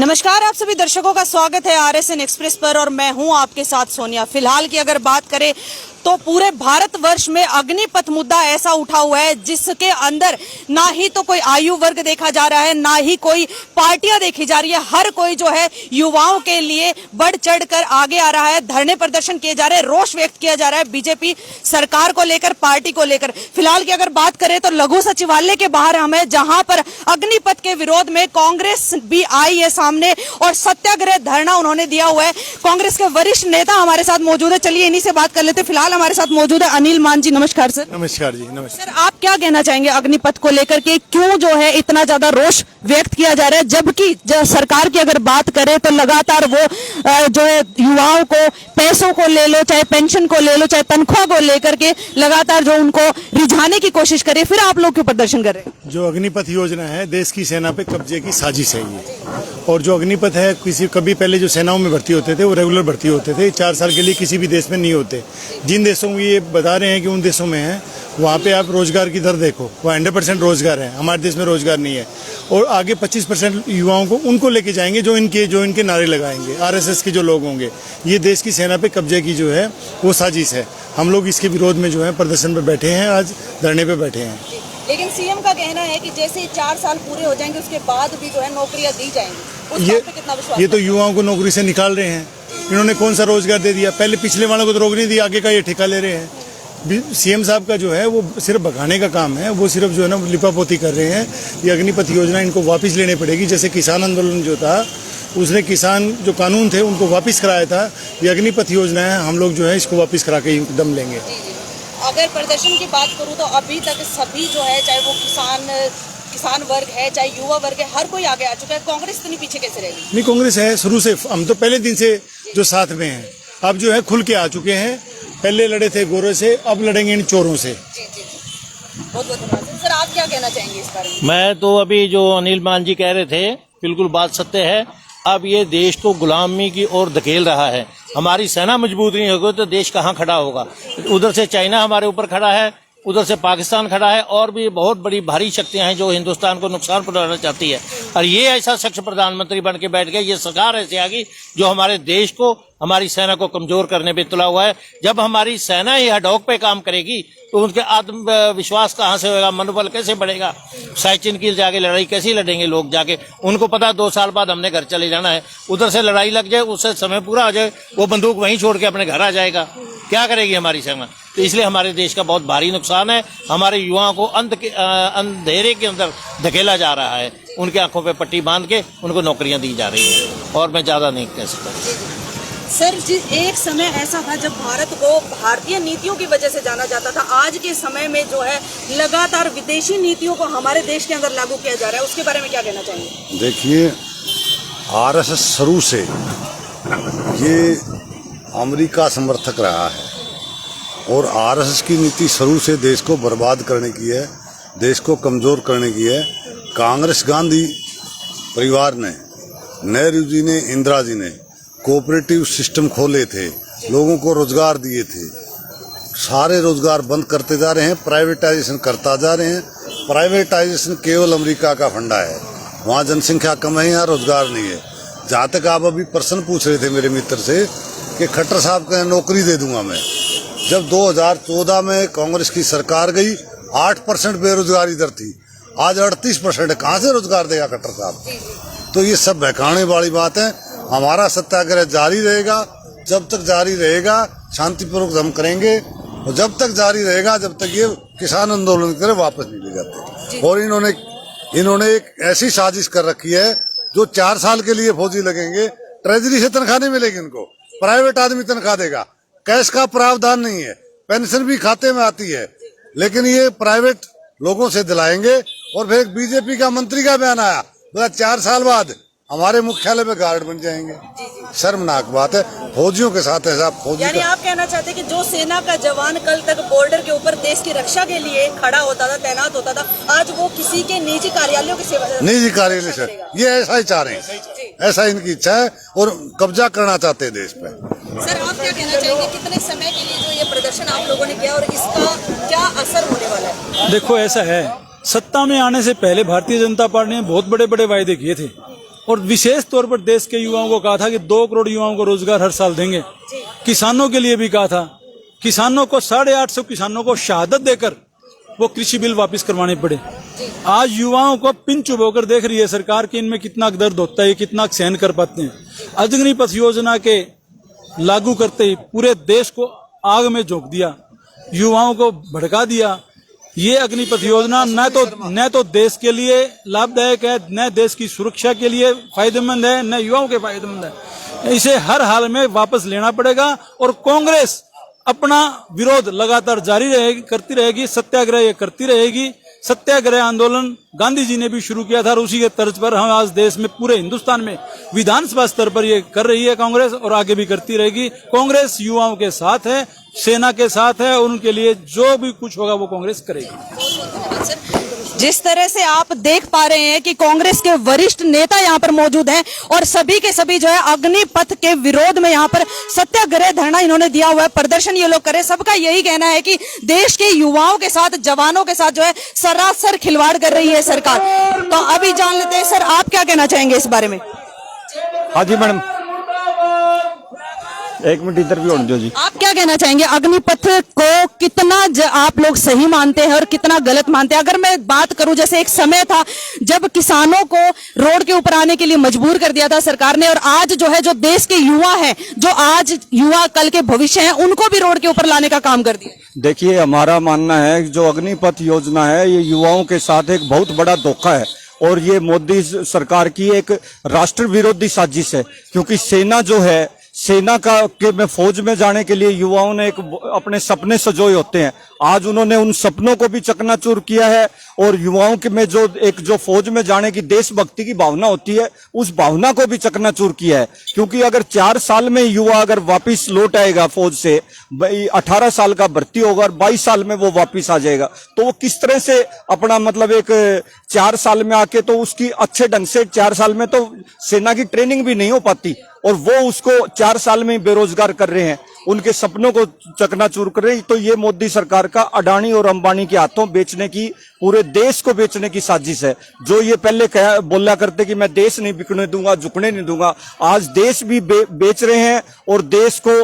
नमस्कार, आप सभी दर्शकों का स्वागत है आरएसएन एक्सप्रेस पर और मैं हूं आपके साथ सोनिया। फिलहाल की अगर बात करें तो पूरे भारतवर्ष में अग्निपथ मुद्दा ऐसा उठा हुआ है जिसके अंदर ना ही तो कोई आयु वर्ग देखा जा रहा है, ना ही कोई पार्टियां देखी जा रही है। हर कोई जो है युवाओं के लिए बढ़ चढ़कर आगे आ रहा है। धरने प्रदर्शन किए जा रहे हैं, रोष व्यक्त किया जा रहा है बीजेपी सरकार को लेकर, पार्टी को लेकर। फिलहाल की अगर बात करें तो लघु सचिवालय के बाहर हमें, जहां पर अग्निपथ के विरोध में कांग्रेस भी आई है सामने और सत्याग्रह धरना उन्होंने दिया हुआ है। कांग्रेस के वरिष्ठ नेता हमारे साथ मौजूद है, चलिए इन्हीं से बात कर लेते हैं। फिलहाल हमारे साथ मौजूद है अनिल मान जी। नमस्कार सर। नमस्कार जी। नमस्कार सर, आप क्या कहना चाहेंगे अग्निपथ को लेकर के, क्यों जो है इतना ज्यादा रोष व्यक्त किया जा रहा है, जबकि सरकार की अगर बात करें तो लगातार वो जो है युवाओं को पैसों को ले लो, चाहे पेंशन को ले लो, चाहे तनख्वाह को लेकर के लगातार जो उनको रिझाने की कोशिश करे, फिर आप लोग क्यों प्रदर्शन कर रहे हैं? जो अग्निपथ योजना है देश की सेना पे कब्जे की साजिश है ये। और जो अग्निपथ है, कभी पहले जो सेनाओं में भर्ती होते थे वो रेगुलर भर्ती होते थे, 4 साल के लिए किसी भी देश में नहीं होते। जिन देशों में ये बता रहे हैं कि उन देशों में है, वहाँ पे आप रोजगार की दर देखो, वहाँ 100% रोजगार है। हमारे देश में रोजगार नहीं है। और आगे 25% युवाओं को उनको लेके जाएंगे जो इनके नारे लगाएंगे, आरएसएस के जो लोग होंगे। ये देश की सेना पे कब्जे की जो है वो साजिश है। हम लोग इसके विरोध में जो है प्रदर्शन पे बैठे हैं, आज धरने पे बैठे हैं। लेकिन सीएम का कहना है कि जैसे 4 साल पूरे हो जाएंगे उसके बाद भी जो है नौकरियां दी जाएंगी। उस बात पे कितना विश्वास? ये तो युवाओं को नौकरी से निकाल रहे हैं। इन्होंने कौन सा रोजगार दे दिया? पहले पिछले वालों को तो रोक नहीं दिया, आगे का ये ठेका ले रहे हैं। सीएम साहब का जो है वो सिर्फ भगाने का काम है, वो सिर्फ जो है ना लिपापोती कर रहे हैं। ये अग्निपथ योजना इनको वापस लेने पड़ेगी। जैसे किसान आंदोलन जो था, उसने किसान जो कानून थे उनको वापस कराया था। ये अग्निपथ योजना है, हम लोग जो है इसको वापस करा के दम लेंगे। अगर प्रदर्शन की बात करूं तो अभी तक सभी जो है, चाहे वो किसान वर्ग है, चाहे युवा वर्ग है, हर कोई आगे आ चुका है। कांग्रेस इतनी पीछे कैसे रहेगी? नहीं, कांग्रेस है शुरू से। हम तो पहले दिन से जो साथ में हैं, अब जो है खुल के आ चुके हैं। पहले लड़े थे गोरों से, अब लड़ेंगे इन चोरों से। बहुत बहुत धन्यवाद। सर, आप क्या कहना चाहेंगे इस बारे में? मैं तो अभी जो अनिल मान जी कह रहे थे, बिल्कुल बात सत्य है। अब ये देश को गुलामी की ओर धकेल रहा है। हमारी सेना मजबूत नहीं होगी तो देश कहाँ खड़ा होगा? उधर से चाइना हमारे ऊपर खड़ा है, उधर से पाकिस्तान खड़ा है, और भी बहुत बड़ी भारी शक्तियां हैं जो हिंदुस्तान को नुकसान पहुंचाना चाहती है। और ये ऐसा शख्स प्रधानमंत्री बन के बैठ गया, ये सरकार ऐसी आ गई जो हमारे देश को, हमारी सेना को कमजोर करने पे तुला हुआ है। जब हमारी सेना ही हडॉक पे काम करेगी तो उनके आत्मविश्वास कहाँ से होगा, मनोबल कैसे बढ़ेगा? साइचिन की जाके लड़ाई कैसी लड़ेंगे लोग जाके? उनको पता 2 साल बाद हमने घर चले जाना है। उधर से लड़ाई लग जाए, उससे समय पूरा हो जाए, वो बंदूक वहीं छोड़ के अपने घर आ जाएगा। क्या करेगी हमारी सेना? तो इसलिए हमारे देश का बहुत भारी नुकसान है। हमारे युवाओं को अंधेरे के अंदर धकेला जा रहा है। उनकी आंखों पे पट्टी बांध के उनको नौकरियां दी जा रही हैं। और मैं ज्यादा नहीं कह सकता। सर जी, एक समय ऐसा था जब भारत को भारतीय नीतियों की वजह से जाना जाता था। आज के समय में जो है लगातार विदेशी नीतियों को हमारे देश के अंदर लागू किया जा रहा है, उसके बारे में क्या कहना चाहेंगे? देखिए, आरएसएस शुरू से ये अमेरिका समर्थक रहा है और आरएसएस की नीति शुरू से देश को बर्बाद करने की है, देश को कमजोर करने की है। कांग्रेस गांधी परिवार ने, नेहरू जी ने, इंदिरा जी ने कोऑपरेटिव सिस्टम खोले थे, लोगों को रोजगार दिए थे। सारे रोजगार बंद करते जा रहे हैं, प्राइवेटाइजेशन करता जा रहे हैं। प्राइवेटाइजेशन केवल अमेरिका का फंडा है। वहाँ जनसंख्या कम है, यहाँ रोजगार नहीं है। जहाँ तक आप अभी प्रश्न पूछ रहे थे मेरे मित्र से कि खट्टर साहब को नौकरी दे दूंगा मैं, जब 2014 में कांग्रेस की सरकार गई 8% बेरोजगारी दर थी, आज 38% है। कहाँ से रोजगार देगा खट्टर साहब? तो ये सब बहकाने वाली बात है। हमारा सत्याग्रह जारी रहेगा, जब तक जारी रहेगा शांतिपूर्वक हम करेंगे, और जब तक जारी रहेगा जब तक ये किसान आंदोलन की तरफ वापस नहीं ले जाते। और इन्होंने एक ऐसी साजिश कर रखी है जो 4 साल के लिए फौजी लगेंगे, ट्रेजरी से तनख्वाह नहीं मिलेगी इनको, प्राइवेट आदमी तनख्वाह देगा। कैश का प्रावधान नहीं है, पेंशन भी खाते में आती है, लेकिन ये प्राइवेट लोगों से दिलाएंगे। और फिर बीजेपी का मंत्री का बयान आया, बोला 4 साल बाद हमारे मुख्यालय में गार्ड बन जाएंगे। शर्मनाक बात है। फौजियों के साथ ऐसा फौजी यानी आप कहना चाहते हैं कि जो सेना का जवान कल तक बॉर्डर के ऊपर देश की रक्षा के लिए खड़ा होता था, तैनात होता था, आज वो किसी के निजी कार्यालयों की सेवा, निजी कार्यालय से, ये ऐसा ही चाह रहे हैं, ऐसा इनकी इच्छा है और कब्जा करना चाहते हैं देश पे। सर, आप क्या कहना चाहेंगे, कितने समय के लिए जो ये प्रदर्शन आप लोगों ने किया और इसका क्या असर होने वाला है? देखो, ऐसा है, सत्ता में आने से पहले भारतीय जनता पार्टी ने बहुत बड़े बड़े वायदे किए थे और विशेष तौर पर देश के युवाओं को कहा था कि 2 करोड़ युवाओं को रोजगार हर साल देंगे। किसानों के लिए भी कहा था, किसानों को 850 किसानों को शहादत देकर वो कृषि बिल वापस करवाने पड़े। आज युवाओं को पिन चुभ होकर देख रही है सरकार कि इनमें कितना दर्द होता है, कितना सहन कर पाते हैं। अग्निपथ योजना के लागू करते ही पूरे देश को आग में झोंक दिया, युवाओं को भड़का दिया। ये अग्निपथ योजना न तो देश के लिए लाभदायक है, न देश की सुरक्षा के लिए फायदेमंद है, न युवाओं के फायदेमंद है। इसे हर हाल में वापस लेना पड़ेगा और कांग्रेस अपना विरोध लगातार जारी करती रहेगी, सत्याग्रह ये करती रहेगी। सत्याग्रह आंदोलन गांधी जी ने भी शुरू किया था और उसी के तर्ज पर हम आज देश में पूरे हिंदुस्तान में विधानसभा स्तर पर ये कर रही है कांग्रेस और आगे भी करती रहेगी। कांग्रेस युवाओं के साथ है, सेना के साथ है, उनके लिए जो भी कुछ होगा वो कांग्रेस करेगी। जिस तरह से आप देख पा रहे हैं कि कांग्रेस के वरिष्ठ नेता यहाँ पर मौजूद हैं और सभी के सभी जो है अग्निपथ के विरोध में यहाँ पर सत्याग्रह धरना इन्होंने दिया हुआ है, प्रदर्शन ये लोग करें। सबका यही कहना है कि देश के युवाओं के साथ, जवानों के साथ जो है सरासर खिलवाड़ कर रही है सरकार। तो अभी जान लेते हैं सर, आप क्या कहना चाहेंगे इस बारे में? हाँ जी मैडम, 1 मिनट इधर भी होने दो जी। आप क्या कहना चाहेंगे, अग्निपथ को कितना आप लोग सही मानते हैं और कितना गलत मानते हैं? अगर मैं बात करूं, जैसे एक समय था जब किसानों को रोड के ऊपर आने के लिए मजबूर कर दिया था सरकार ने, और आज जो है जो देश के युवा हैं, जो आज युवा कल के भविष्य हैं, उनको भी रोड के ऊपर लाने का काम कर दिया। देखिए, हमारा मानना है कि जो अग्निपथ योजना है ये युवाओं के साथ एक बहुत बड़ा धोखा है और ये मोदी सरकार की एक राष्ट्र विरोधी साजिश है। क्योंकि सेना जो है, सेना में फौज में जाने के लिए युवाओं ने एक अपने सपने सजोए होते हैं। आज उन्होंने उन सपनों को भी चकनाचूर किया है और युवाओं के में जो फौज में जाने की देशभक्ति की भावना होती है, उस भावना को भी चकनाचूर किया है। क्योंकि अगर 4 साल में युवा अगर वापस लौट आएगा फौज से, 18 साल का भर्ती होगा और 22 साल में वो वापस आ जाएगा, तो वो किस तरह से अपना मतलब एक 4 साल में आके तो उसकी अच्छे ढंग से 4 साल में तो सेना की ट्रेनिंग भी नहीं हो पाती और वो उसको 4 साल में बेरोजगार कर रहे हैं, उनके सपनों को चकनाचूर कर रहे हैं। तो ये मोदी सरकार का अडानी और अंबानी के हाथों बेचने की, पूरे देश को बेचने की साजिश है। जो ये पहले बोला करते कि मैं देश नहीं बिकने दूंगा, झुकने नहीं दूंगा, आज देश भी बेच रहे हैं और देश को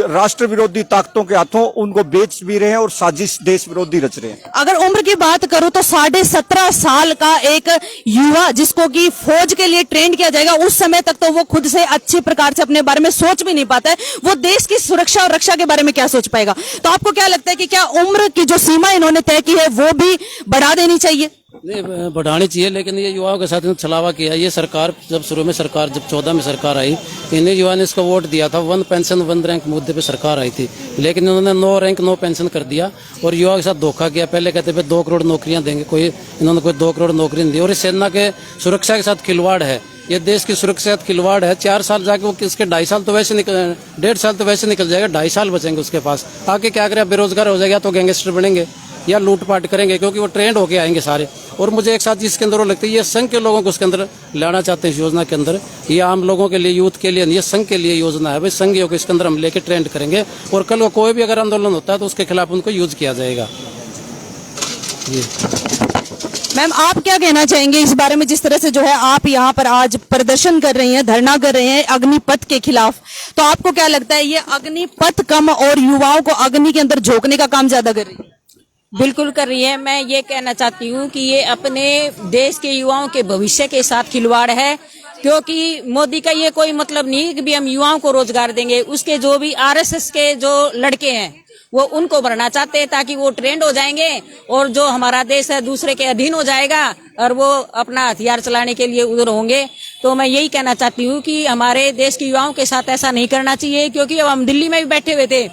राष्ट्र विरोधी ताकतों के हाथों उनको बेच भी रहे हैं और साजिश देश विरोधी रच रहे हैं। अगर उम्र की बात करूं तो 17.5 साल का एक युवा जिसको कि फौज के लिए ट्रेन किया जाएगा, उस समय तक तो वो खुद से अच्छी प्रकार से अपने बारे में सोच भी नहीं पाता है, वो देश की सुरक्षा और रक्षा के बारे में क्या सोच पाएगा? तो आपको क्या लगता है कि क्या उम्र की जो सीमा इन्होंने तय की है वो भी बढ़ा देनी चाहिए? नहीं, बढ़ानी चाहिए, लेकिन ये युवाओं के साथ छलावा किया। ये सरकार जब शुरू में सरकार जब 14 में सरकार आई, इन्हीं युवा ने इसको वोट दिया था। 1 पेंशन 1 रैंक मुद्दे पे सरकार आई थी, लेकिन इन्होंने 9 रैंक 9 पेंशन कर दिया और युवाओं के साथ धोखा किया। पहले कहते थे 2 करोड़ नौकरियां देंगे, इन्होंने कोई 2 करोड़ नौकरी नहीं दी। और इस सेना के सुरक्षा के साथ खिलवाड़ है, ये देश की सुरक्षा के साथ खिलवाड़ है। 4 साल जाके वो इसके 2.5 साल तो वैसे निकल, 1.5 साल तो वैसे निकल जाएगा, 2.5 साल बचेंगे उसके पास। आगे क्या करें, बेरोजगार हो जाएगा, तो गैंगस्टर बनेंगे या लूटपाट करेंगे, क्योंकि वो ट्रेंड होके आएंगे सारे। और मुझे एक साथ जिसके अंदर वो लगता है, ये संघ के लोगों को उसके अंदर लाना चाहते हैं इस योजना के अंदर। ये आम लोगों के लिए, यूथ के लिए, ये संघ के लिए योजना है। भाई संघियों को इसके अंदर हम लेके ट्रेंड करेंगे और कल को कोई भी अगर आंदोलन होता है तो उसके खिलाफ उनको यूज किया जाएगा। मैम, आप क्या कहना चाहेंगे इस बारे में, जिस तरह से जो है आप यहाँ पर आज प्रदर्शन कर रही हैं, धरना कर रहे हैं अग्निपथ के खिलाफ? तो आपको क्या लगता है, ये अग्निपथ कम और युवाओं को अग्नि के अंदर झोंकने का काम ज्यादा कर रही है? बिल्कुल कर रही है। मैं ये कहना चाहती हूँ कि ये अपने देश के युवाओं के भविष्य के साथ खिलवाड़ है, क्योंकि मोदी का ये कोई मतलब नहीं है कि भी हम युवाओं को रोजगार देंगे। उसके जो भी आरएसएस के जो लड़के हैं वो उनको भरना चाहते हैं ताकि वो ट्रेंड हो जाएंगे और जो हमारा देश है दूसरे के अधीन हो जाएगा और वो अपना हथियार चलाने के लिए उधर होंगे। तो मैं यही कहना चाहती हूँ कि हमारे देश के युवाओं के साथ ऐसा नहीं करना चाहिए, क्योंकि अब हम दिल्ली में भी बैठे हुए थे,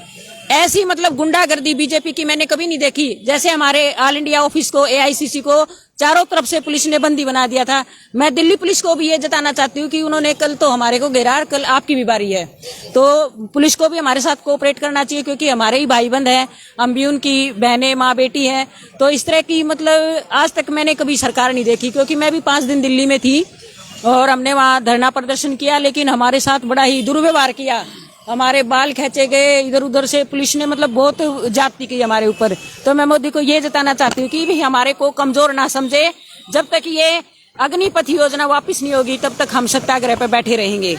ऐसी मतलब गुंडागर्दी बीजेपी की मैंने कभी नहीं देखी। जैसे हमारे ऑल इंडिया ऑफिस को, एआईसीसी को चारों तरफ से पुलिस ने बंदी बना दिया था। मैं दिल्ली पुलिस को भी ये जताना चाहती हूँ कि उन्होंने कल तो हमारे को घेरा, कल आपकी भी बारी है, तो पुलिस को भी हमारे साथ कोऑपरेट करना चाहिए, क्योंकि हमारे ही भाई बंद हैं, हम भी उनकी बहनें, माँ बेटी हैं। तो इस तरह की मतलब आज तक मैंने कभी सरकार नहीं देखी, क्योंकि मैं भी 5 दिन दिल्ली में थी और हमने वहाँ धरना प्रदर्शन किया, लेकिन हमारे साथ बड़ा ही दुर्व्यवहार किया। हमारे बाल खींचे गए, इधर उधर से पुलिस ने मतलब बहुत ज्यादती की हमारे ऊपर। तो मैं मोदी को ये जताना चाहती हूँ कि भी हमारे को कमजोर ना समझे। जब तक ये अग्निपथ योजना वापस नहीं होगी तब तक हम सत्याग्रह पे बैठे रहेंगे।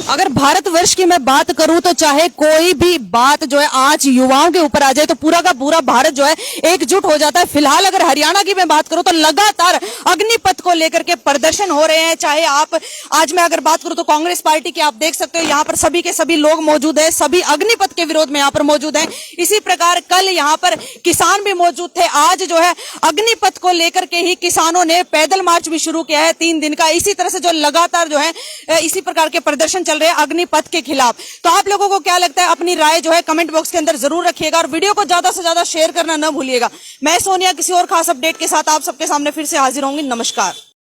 अगर भारतवर्ष की मैं बात करूं तो चाहे कोई भी बात जो है आज युवाओं के ऊपर आ जाए तो पूरा का पूरा भारत जो है एकजुट हो जाता है। फिलहाल अगर हरियाणा की मैं बात करूं तो लगातार अग्निपथ को लेकर के प्रदर्शन हो रहे हैं। चाहे आप आज मैं अगर बात करूं तो कांग्रेस पार्टी की आप देख सकते हो यहाँ पर सभी के सभी लोग मौजूद है, सभी अग्निपथ के विरोध में यहाँ पर मौजूद है। इसी प्रकार कल यहाँ पर किसान भी मौजूद थे। आज जो है अग्निपथ को लेकर के ही किसानों ने पैदल मार्च भी शुरू किया है 3 दिन का। इसी तरह से जो लगातार जो है इसी प्रकार के प्रदर्शन चल रहे हैं अग्निपथ के खिलाफ। तो आप लोगों को क्या लगता है, अपनी राय जो है कमेंट बॉक्स के अंदर जरूर रखिएगा और वीडियो को ज्यादा से ज्यादा शेयर करना न भूलिएगा। मैं सोनिया किसी और खास अपडेट के साथ आप सबके सामने फिर से हाजिर होंगी। नमस्कार।